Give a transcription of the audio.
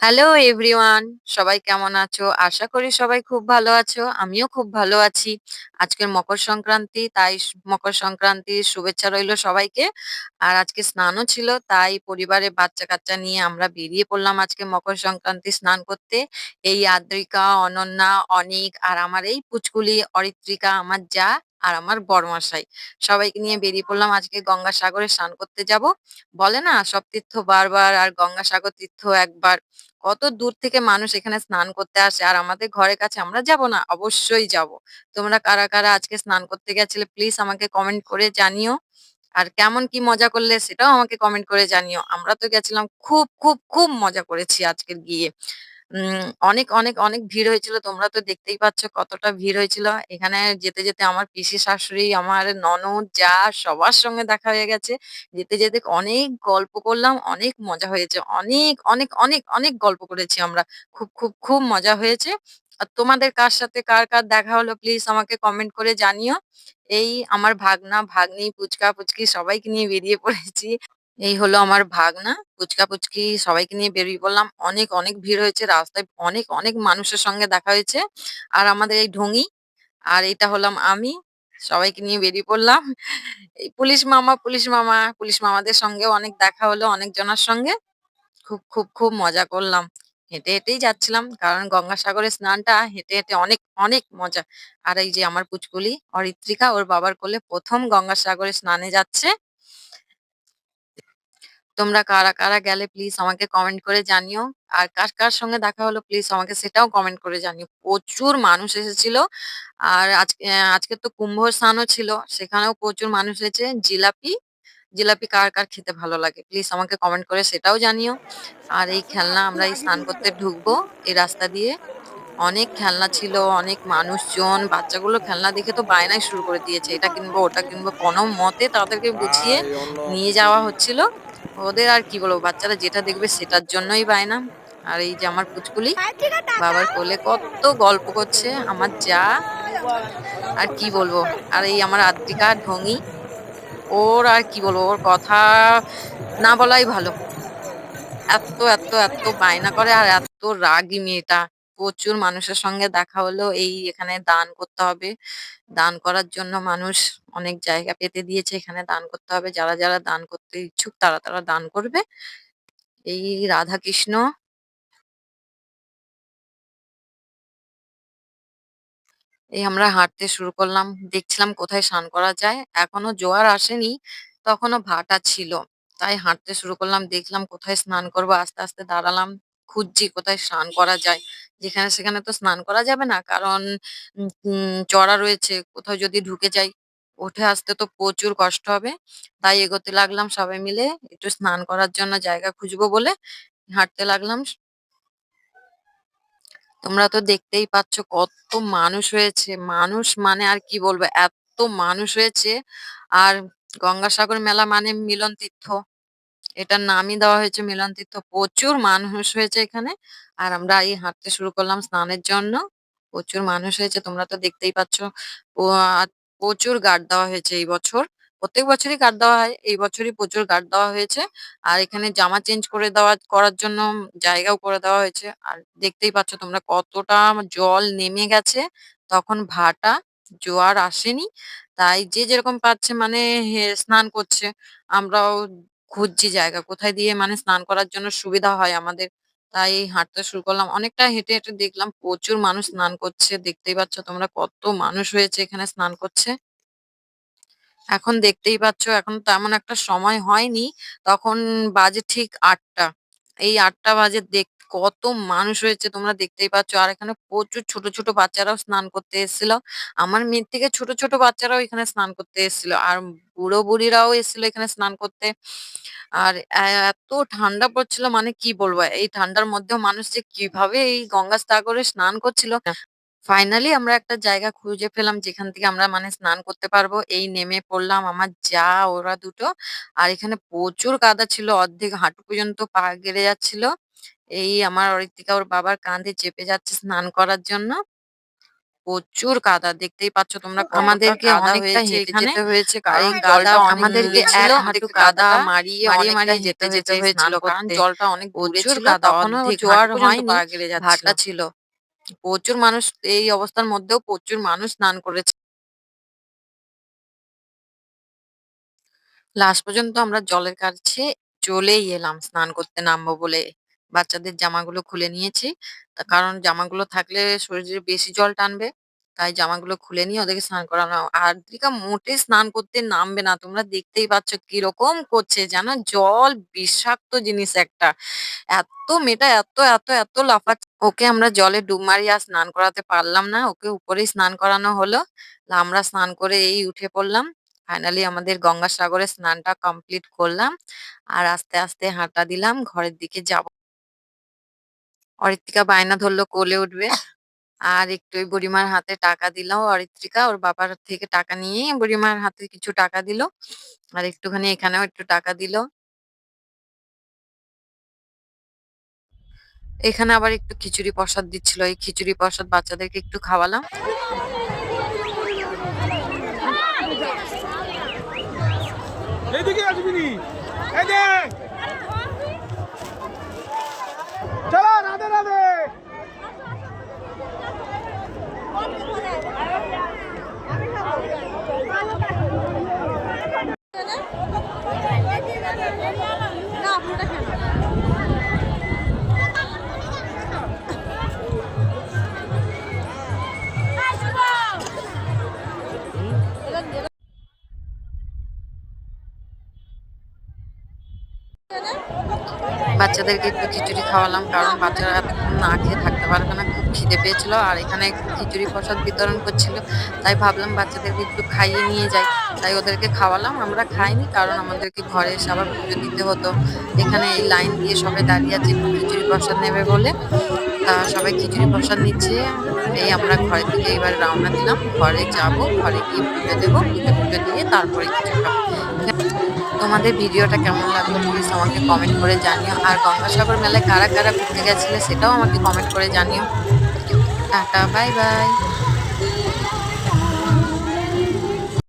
Hello everyone, সবাই কেমন আছো? আশা করি সবাই খুব ভালো আছো। আমিও খুব ভালো আছি। আজকে মকর সংক্রান্তি, তাই মকর সংক্রান্তির শুভেচ্ছা রইলো সবাইকে। আর আজকে স্নানও ছিল, তাই পরিবারের বাচ্চা-কাচ্চা নিয়ে আমরা বেরিয়ে পড়লাম আজকে মকর সংক্রান্তি স্নান করতে। এই আদ্রিকা, অনন্যা, অনিক আর আমার এই পুচকুলি অরিত্রিকা, আমার জা আর আমার বড়মশাই। সবাইকে নিয়ে বেরিয়ে পড়লাম আজকে গঙ্গাসাগরে স্নান করতে যাবো। বলে না সব তীর্থ বারবার আর গঙ্গাসাগর তীর্থ একবার। কত দূর থেকে মানুষ এখানে স্নান করতে আসে আর আমাদের ঘরের কাছে আমরা যাব না? অবশ্যই যাব। তোমরা কারা, কারা আজকে স্নান করতে গেছিলে প্লিজ আমাকে কমেন্ট করে জানিও। আর কেমন কি মজা করলে সেটাও আমাকে কমেন্ট করে জানিও। আমরা তো গেছিলাম খুব, খুব, খুব মজা করেছি আজকে গিয়ে। অনেক, অনেক, অনেক ভিড় হয়েছিল। তোমরা তো দেখতেই পাচ্ছ কতটা ভিড় হয়েছিল। এখানে যেতে, যেতে আমার পিসি শাশুড়ি, আমার ননদ, জা সবার সঙ্গে দেখা হয়ে গেছে। যেতে, যেতে অনেক গল্প করলাম, অনেক মজা হয়েছে। অনেক, অনেক, অনেক, অনেক গল্প করেছি আমরা। খুব, খুব, খুব মজা হয়েছে। আর তোমাদের কার সাথে কার, কার দেখা হলো প্লিজ আমাকে কমেন্ট করে জানিও। এই আমার ভাগনা, ভাগ্নি, পুচকা-পুচকি সবাইকে নিয়ে বেরিয়ে পড়েছি। এই হলো আমার ভাগনা, পুচকা-পুচকি সবাইকে নিয়ে বেরিয়ে পড়লাম। অনেক, অনেক ভিড় হয়েছে। রাস্তায় অনেক, অনেক মানুষের সঙ্গে দেখা হয়েছে। আর আমাদের এই ঢোঙি, আর এটা হলাম আমি। সবাইকে নিয়ে বেরিয়ে পড়লাম। এই পুলিশ মামা, পুলিশ মামা, পুলিশ মামাদের সঙ্গেও অনেক দেখা হলো অনেকজনার সঙ্গে। খুব, খুব, খুব মজা করলাম। হেঁটে, হেঁটেই যাচ্ছিলাম। কারণ গঙ্গাসাগরের স্নানটা হেঁটে, হেঁটে অনেক, অনেক মজা। আর এই যে আমার পুচকুলি অরিত্রিকা ওর বাবার কোলে ১ম গঙ্গাসাগরে স্নানে যাচ্ছে। তোমরা কারা, কারা গেলে প্লিজ আমাকে কমেন্ট করে জানিও। আর কার, কার সঙ্গে দেখা হলো প্লিজ আমাকে সেটাও কমেন্ট করে জানিও। প্রচুর মানুষ এসেছিল। আর আজকে তো কুম্ভ স্নানও ছিল। সেখানেও প্রচুর মানুষ এসেছে। জিলাপি, জিলাপি কার, কার খেতে ভালো লাগে প্লিজ আমাকে কমেন্ট করে সেটাও জানিও। আর এই খেলনা আমরা এই স্নান করতে ঢুকবো এই রাস্তা দিয়ে। অনেক খেলনা ছিল, অনেক মানুষজন। বাচ্চাগুলো খেলনা দেখে তো বায়নাই শুরু করে দিয়েছে। এটা কিনবো, ওটা কিনবো। কোনমতে তাদেরকে বুঝিয়ে ভাই অন্য নিয়ে যাওয়া হচ্ছিল। ওদের আর কি বলবো, বাচ্চারা যেটা দেখবে সেটার জন্যই বায়না। আর এই যে আমার পুচকুলি বাবার কোলে কত গল্প করছে আমার যা, আর কি বলবো। আর এই আমার আদ্রিকা ঢোঙি, ওর আর কি বলবো, ওর কথা না বলাই ভালো। এত, এত, এত বায়না করে আর এত রাগী মেয়েটা। প্রচুর মানুষের সঙ্গে দেখা হলো। এই এখানে দান করতে হবে। দান করার জন্য মানুষ অনেক জায়গা পেতে দিয়েছে। এখানে দান করতে হবে। যারা, যারা দান করতে ইচ্ছুক তারা, তারা দান করবে। এই রাধাকৃষ্ণ, এই আমরা হাঁটতে শুরু করলাম। দেখছিলাম কোথায় স্নান করা যায়। এখনো জোয়ার আসেনি, তখনও ভাটা ছিল। তাই হাঁটতে শুরু করলাম। দেখলাম কোথায় স্নান করব। আস্তে, আস্তে দাঁড়ালাম। খুঁজছি কোথায় স্নান করা যায়। যেখানে সেখানে তো স্নান করা যাবে না। কারণ চড়া রয়েছে। কোথাও যদি ঢুকে যাই, উঠে আসতে তো প্রচুর কষ্ট হবে। তাই এগোতে লাগলাম সবাই মিলে। একটু স্নান করার জন্য জায়গা খুঁজবো বলে হাঁটতে লাগলাম। তোমরা তো দেখতেই পাচ্ছ কত মানুষ হয়েছে। মানুষ মানে আর কি বলবো, এত মানুষ হয়েছে। আর গঙ্গাসাগর মেলা মানে মিলন তীর্থ। এটার নামই দেওয়া হয়েছে মিলন তীর্থ। প্রচুর মানুষ হয়েছে এখানে। আর আমরা এই হাঁটতে শুরু করলাম স্নানের জন্য। প্রচুর মানুষ হয়েছে তোমরা তো দেখতেই পাচ্ছ। ও আ প্রচুর গার্ড দেওয়া হয়েছে এই বছর। প্রত্যেক বছরই গার্ড দেওয়া হয়। এই বছরই প্রচুর গার্ড দেওয়া হয়েছে। আর এখানে জামা চেঞ্জ করে করার জন্য জায়গাও করে দেওয়া হয়েছে। আর দেখতেই পাচ্ছ তোমরা কতটা জল নেমে গেছে। তখন ভাটা, জোয়ার আসেনি। তাই যে যেরকম পারছে মানে স্নান করছে। আমরাও খুঁজছি জায়গা কোথায় দিয়ে মানে স্নান করার জন্য সুবিধা হয় আমাদের। তাই হাঁটতে শুরু করলাম। অনেকটা হেঁটে, হেঁটে দেখলাম প্রচুর মানুষ স্নান করছে। দেখতেই পাচ্ছ তোমরা কত মানুষ হয়েছে এখানে স্নান করছে। এখন দেখতেই পাচ্ছ এখন তেমন একটা সময় হয়নি। তখন বাজে ঠিক ৮ঃ০০। এই ৮ঃ০০ বাজে কত মানুষ হয়েছে তোমরা দেখতেই পাচ্ছ। আর এখানে প্রচুর ছোট, ছোট বাচ্চারাও স্নান করতে এসেছিল। আমার মেয়ের থেকে ছোট, ছোট বাচ্চারাও এখানে স্নান করতে এসেছিল। আর বুড়ো-বুড়িরাও এসেছিল এখানে স্নান করতে। আর এত ঠান্ডা পড়ছিল মানে কি বলবো? এই ঠান্ডার মধ্যেও মানুষ যে কিভাবে এই গঙ্গাসাগরে স্নান করছিল। ফাইনালি আমরা একটা জায়গা খুঁজে পেলাম যেখান থেকে আমরা মানে স্নান করতে পারবো। এই নেমে পড়লাম আমার যা ওরা দুটো। আর এখানে প্রচুর কাদা ছিল। অর্ধেক হাঁটু পর্যন্ত পা গেড়ে যাচ্ছিল। এই আমার অরিত্রিকা ওর বাবার কাঁধে চেপে যাচ্ছে স্নান করার জন্য। প্রচুর কাদা দেখতেই পাচ্ছ তোমরা কতটা আমাদেরকে কাদা অনেকটা হয়েছে হেঁটে এখানে। যেতে হয়েছে আর কারণ এই জলটা কাদা অনেক আমাদেরকে দূরে ছিল। ১ হাঁটু আমাদেরকে কাদা কাদাটা মাড়িয়ে মারিয়ে, অনেকটা মারিয়ে হেঁটে যেতে যেতে হয়েছে হয়েছিল। স্নান কারণ করতে। জলটা অনেক দূরে প্রচুর ছিল। কাদা তখনও অর্ধেক হাঁটু জোয়ার পর্যন্ত হয়নি, পা গেলে যাচ্ছিল। ভাটা ছিল। প্রচুর মানুষ এই অবস্থার মধ্যেও প্রচুর মানুষ স্নান করেছে। লাস্ট পর্যন্ত আমরা জলের কাছে চলেই এলাম স্নান করতে নামবো বলে। বাচ্চাদের জামাগুলো খুলে নিয়েছি। কারণ জামাগুলো থাকলে শরীরে বেশি জল টানবে। তাই জামাগুলো খুলে নিয়ে ওদেরকে স্নান করানো। আর আদ্রিকা মোটেই স্নান করতে নামবে না। তোমরা দেখতেই পাচ্ছ কিরকম করছে। যেন জল বিষাক্ত জিনিস একটা। মেয়েটা এত লাফাচ্ছে। ওকে আমরা জলে ডুব মারিয়ে আর স্নান করাতে পারলাম না। ওকে উপরেই স্নান করানো হলো। আমরা স্নান করে এই উঠে পড়লাম। ফাইনালি আমাদের গঙ্গাসাগরে স্নানটা কমপ্লিট করলাম। আর আস্তে, আস্তে হাঁটা দিলাম ঘরের দিকে যাব। অরিত্রিকা বায়না ধরলো কোলে উঠবে। আর একটু ওই বুড়িমার হাতে টাকা দিল অরিত্রিকা। ওর বাবার থেকে টাকা নিয়ে বুড়িমার হাতে কিছু টাকা দিল। আর একটুখানি এখানেও একটু টাকা দিল। এখানে আবার একটু খিচুড়ি প্রসাদ দিচ্ছিল। এই খিচুড়ি প্রসাদ বাচ্চাদেরকে একটু খাওয়ালাম। এইদিকে আসবি নি এই দেখ চলো রাধে রাধে বাচ্চাদেরকে একটু খিচুড়ি খাওয়ালাম। কারণ বাচ্চারা এতক্ষণ না খেয়ে থাকতে পারবে না। খুব খিদে পেয়েছিল। আর এখানে একটু খিচুড়ি প্রসাদ বিতরণ করছিল। তাই ভাবলাম বাচ্চাদেরকে একটু খাইয়ে নিয়ে যাই। তাই ওদেরকে খাওয়ালাম। আমরা খাইনি কারণ আমাদেরকে ঘরে এসে আবার পুজো দিতে হতো। এখানে এই লাইন দিয়ে সবাই দাঁড়িয়ে আছে একটু খিচুড়ি প্রসাদ নেবে বলে। সবাই খিচুড়ি প্রসাদ নিচ্ছে। এই আমরা ঘরের দিকে এবার রওনা দিলাম। ঘরে যাব, ঘরে গিয়ে পুজো দেব। পুজো-টুজো দিয়ে তারপরে কিছু খাবো। তোমাদের ভিডিওটা কেমন লাগলো প্লিজ আমাকে কমেন্ট করে জানিও। আর গঙ্গাসাগর মেলায় কারা কারা ঘুরতে গেছিলে সেটাও আমাকে কমেন্ট করে জানিও। Tata, bye bye.